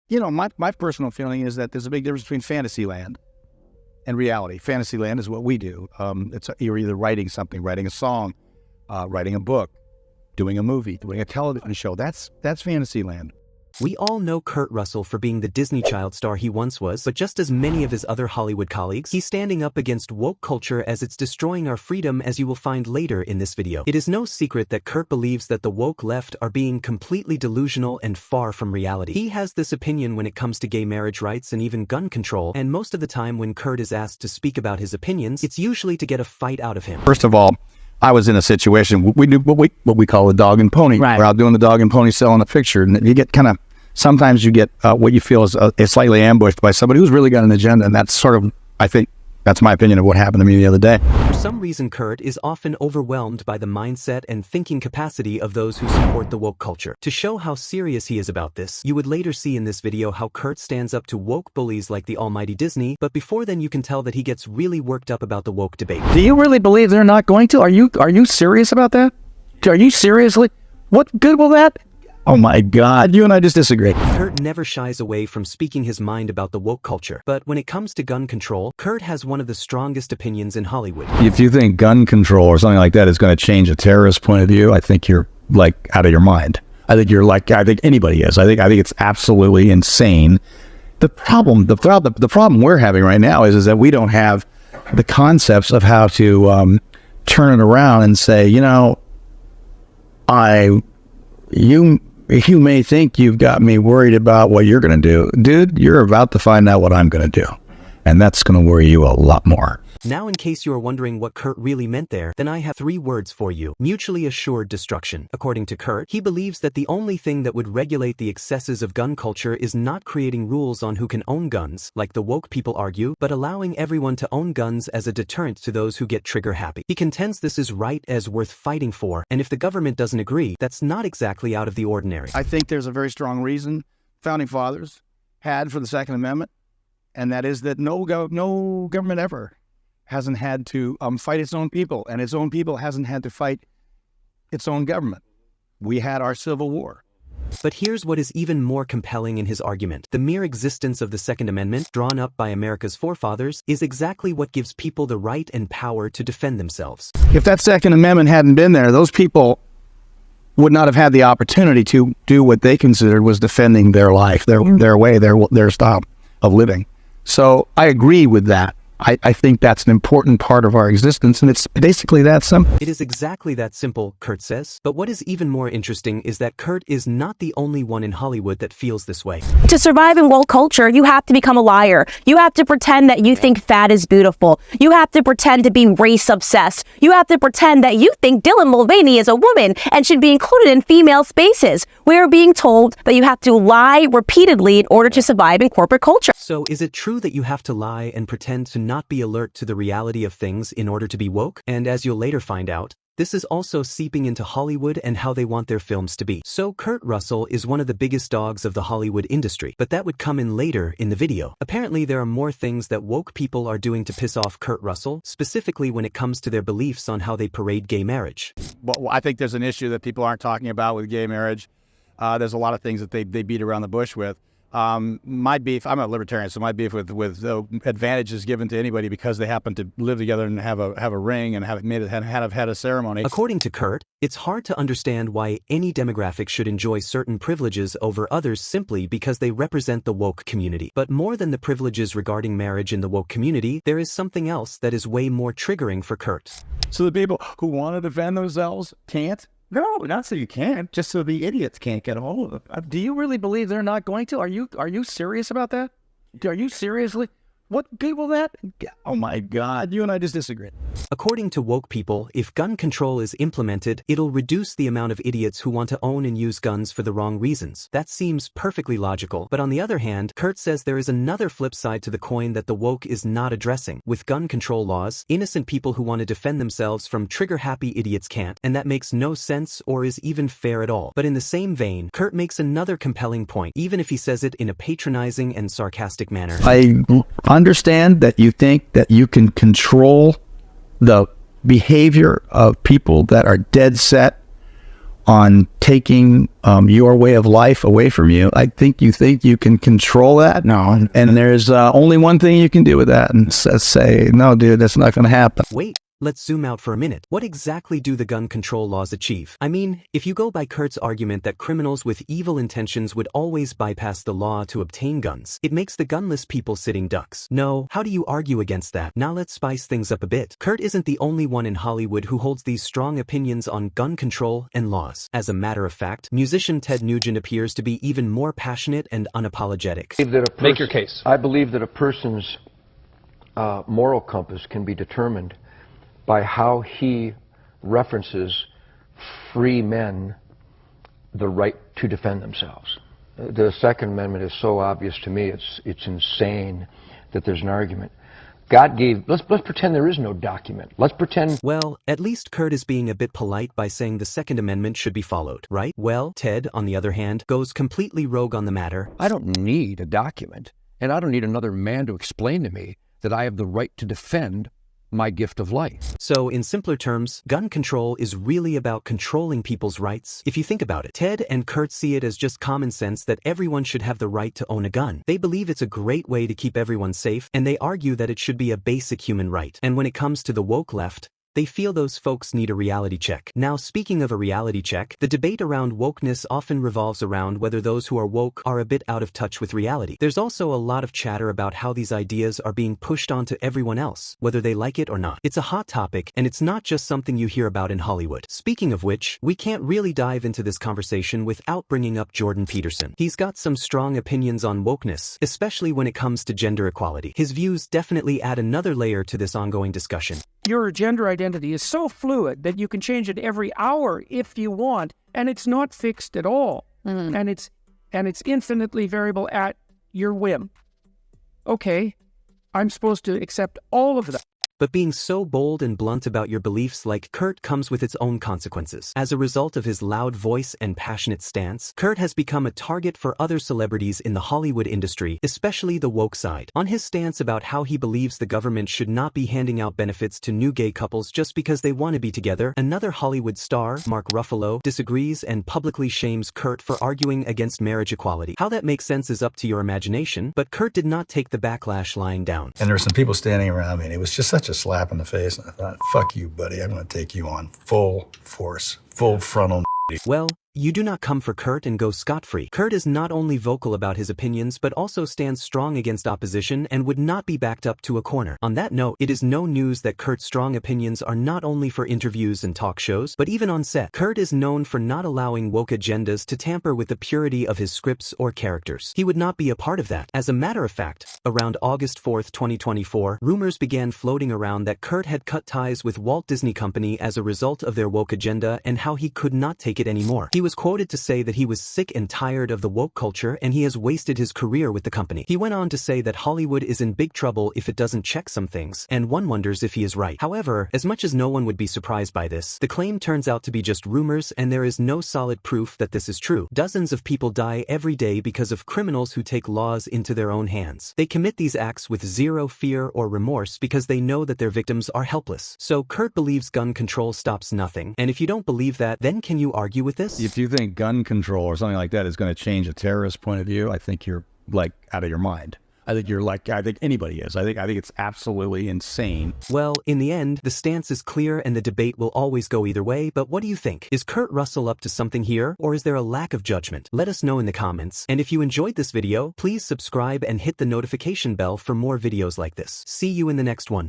my personal feeling is that there's a big difference between fantasy land and reality. Fantasy land is what we do. You're either writing something, writing a song, writing a book, doing a movie, doing a television show. That's fantasy land. We all know Kurt Russell for being the Disney child star he once was, but just as many of his other Hollywood colleagues, he's standing up against woke culture as it's destroying our freedom, as you will find later in this video. It is no secret that Kurt believes that the woke left are being completely delusional and far from reality. He has this opinion when it comes to gay marriage rights and even gun control, and most of the time when Kurt is asked to speak about his opinions, it's usually to get a fight out of him. First of all, I was in a situation, we do what we call a dog and pony. Right. We're out doing the dog and pony selling a picture, and you get sometimes you get what you feel is slightly ambushed by somebody who's really got an agenda, and that's sort of, I think, that's my opinion of what happened to me the other day. For some reason, Kurt is often overwhelmed by the mindset and thinking capacity of those who support the woke culture. To show how serious he is about this, you would later see in this video how Kurt stands up to woke bullies like the almighty Disney, but before then you can tell that he gets really worked up about the woke debate. Do you really believe they're not going to? Are you serious about that? Are you seriously? What good will that? Oh my God, you and I just disagree. Kurt never shies away from speaking his mind about the woke culture, but when it comes to gun control, Kurt has one of the strongest opinions in Hollywood. If you think gun control or something like that is going to change a terrorist point of view, I think you're out of your mind. I think anybody is. I think it's absolutely insane. The problem we're having right now is that we don't have the concepts of how to turn it around and say, you may think you've got me worried about what you're going to do. Dude, you're about to find out what I'm going to do. And that's going to worry you a lot more. Now, in case you are wondering what Kurt really meant there, then I have 3 words for you. Mutually assured destruction. According to Kurt, he believes that the only thing that would regulate the excesses of gun culture is not creating rules on who can own guns, like the woke people argue, but allowing everyone to own guns as a deterrent to those who get trigger happy. He contends this is right as worth fighting for, and if the government doesn't agree, that's not exactly out of the ordinary. I think there's a very strong reason Founding Fathers had for the Second Amendment, and that is that no government ever hasn't had to fight its own people, and its own people hasn't had to fight its own government. We had our Civil War. But here's what is even more compelling in his argument. The mere existence of the Second Amendment, drawn up by America's forefathers, is exactly what gives people the right and power to defend themselves. If that Second Amendment hadn't been there, those people would not have had the opportunity to do what they considered was defending their life, their way, their style of living. So I agree with that. I think that's an important part of our existence, and it's basically that simple. It is exactly that simple, Kurt says. But what is even more interesting is that Kurt is not the only one in Hollywood that feels this way. To survive in woke culture, you have to become a liar. You have to pretend that you think fat is beautiful. You have to pretend to be race obsessed. You have to pretend that you think Dylan Mulvaney is a woman and should be included in female spaces. We are being told that you have to lie repeatedly in order to survive in corporate culture. So is it true that you have to lie and pretend to not be alert to the reality of things in order to be woke? And as you'll later find out, this is also seeping into Hollywood and how they want their films to be. So Kurt Russell is one of the biggest dogs of the Hollywood industry, but that would come in later in the video. Apparently there are more things that woke people are doing to piss off Kurt Russell, specifically when it comes to their beliefs on how they parade gay marriage. Well, I think there's an issue that people aren't talking about with gay marriage. There's a lot of things that they beat around the bush with. My beef, I'm a libertarian, so my beef with advantages given to anybody because they happen to live together and have a ring and have had a ceremony. According to Kurt, it's hard to understand why any demographic should enjoy certain privileges over others simply because they represent the woke community. But more than the privileges regarding marriage in the woke community, there is something else that is way more triggering for Kurt. So the people who want to defend themselves can't? No, not so you can't, just so the idiots can't get a hold of it. Do you really believe they're not going to? Are you serious about that? Are you seriously? What good will that? Oh my God, you and I just disagree. According to woke people, if gun control is implemented, it'll reduce the amount of idiots who want to own and use guns for the wrong reasons. That seems perfectly logical, but on the other hand, Kurt says there is another flip side to the coin that the woke is not addressing. With gun control laws, innocent people who want to defend themselves from trigger-happy idiots can't, and that makes no sense or is even fair at all. But in the same vein, Kurt makes another compelling point, even if he says it in a patronizing and sarcastic manner. I understand that you think that you can control the behavior of people that are dead set on taking your way of life away from you. I think you can control that. No. And there's only one thing you can do with that, and say, no, dude, that's not going to happen. Wait. Let's zoom out for a minute. What exactly do the gun control laws achieve? I mean, if you go by Kurt's argument that criminals with evil intentions would always bypass the law to obtain guns, it makes the gunless people sitting ducks. No, how do you argue against that? Now let's spice things up a bit. Kurt isn't the only one in Hollywood who holds these strong opinions on gun control and laws. As a matter of fact, musician Ted Nugent appears to be even more passionate and unapologetic. Make your case. I believe that a person's moral compass can be determined by how he references free men the right to defend themselves. The Second Amendment is so obvious to me, it's insane that there's an argument. God gave, let's pretend there is no document. Let's pretend. Well, at least Kurt is being a bit polite by saying the Second Amendment should be followed, right? Well, Ted, on the other hand, goes completely rogue on the matter. I don't need a document, and I don't need another man to explain to me that I have the right to defend my gift of life. So, in simpler terms, gun control is really about controlling people's rights. If you think about it, Ted and Kurt see it as just common sense that everyone should have the right to own a gun. They believe it's a great way to keep everyone safe, and they argue that it should be a basic human right. And when it comes to the woke left, they feel those folks need a reality check. Now, speaking of a reality check, the debate around wokeness often revolves around whether those who are woke are a bit out of touch with reality. There's also a lot of chatter about how these ideas are being pushed onto everyone else, whether they like it or not. It's a hot topic, and it's not just something you hear about in Hollywood. Speaking of which, we can't really dive into this conversation without bringing up Jordan Peterson. He's got some strong opinions on wokeness, especially when it comes to gender equality. His views definitely add another layer to this ongoing discussion. Your gender identity is so fluid that you can change it every hour if you want, and it's not fixed at all. And it's infinitely variable at your whim. Okay, I'm supposed to accept all of that. But being so bold and blunt about your beliefs like Kurt comes with its own consequences. As a result of his loud voice and passionate stance, Kurt has become a target for other celebrities in the Hollywood industry, especially the woke side. On his stance about how he believes the government should not be handing out benefits to new gay couples just because they want to be together, another Hollywood star, Mark Ruffalo, disagrees and publicly shames Kurt for arguing against marriage equality. How that makes sense is up to your imagination, but Kurt did not take the backlash lying down. And there were some people standing around me, and it was just such a slap in the face. And I thought, fuck you, buddy. I'm going to take you on full force, full frontal. Well, you do not come for Kurt and go scot-free. Kurt is not only vocal about his opinions but also stands strong against opposition and would not be backed up to a corner. On that note, it is no news that Kurt's strong opinions are not only for interviews and talk shows, but even on set. Kurt is known for not allowing woke agendas to tamper with the purity of his scripts or characters. He would not be a part of that. As a matter of fact, around August 4th, 2024, rumors began floating around that Kurt had cut ties with Walt Disney Company as a result of their woke agenda and how he could not take it anymore. He was quoted to say that he was sick and tired of the woke culture and he has wasted his career with the company. He went on to say that Hollywood is in big trouble if it doesn't check some things, and one wonders if he is right. However, as much as no one would be surprised by this, the claim turns out to be just rumors and there is no solid proof that this is true. Dozens of people die every day because of criminals who take laws into their own hands. They commit these acts with zero fear or remorse because they know that their victims are helpless. So Kurt believes gun control stops nothing, and if you don't believe that, then can you argue with this? If you think gun control or something like that is going to change a terrorist point of view, I think you're like out of your mind. I think anybody is. I think it's absolutely insane. Well, in the end, the stance is clear and the debate will always go either way, but what do you think? Is Kurt Russell up to something here, or is there a lack of judgment? Let us know in the comments. And if you enjoyed this video, please subscribe and hit the notification bell for more videos like this. See you in the next one.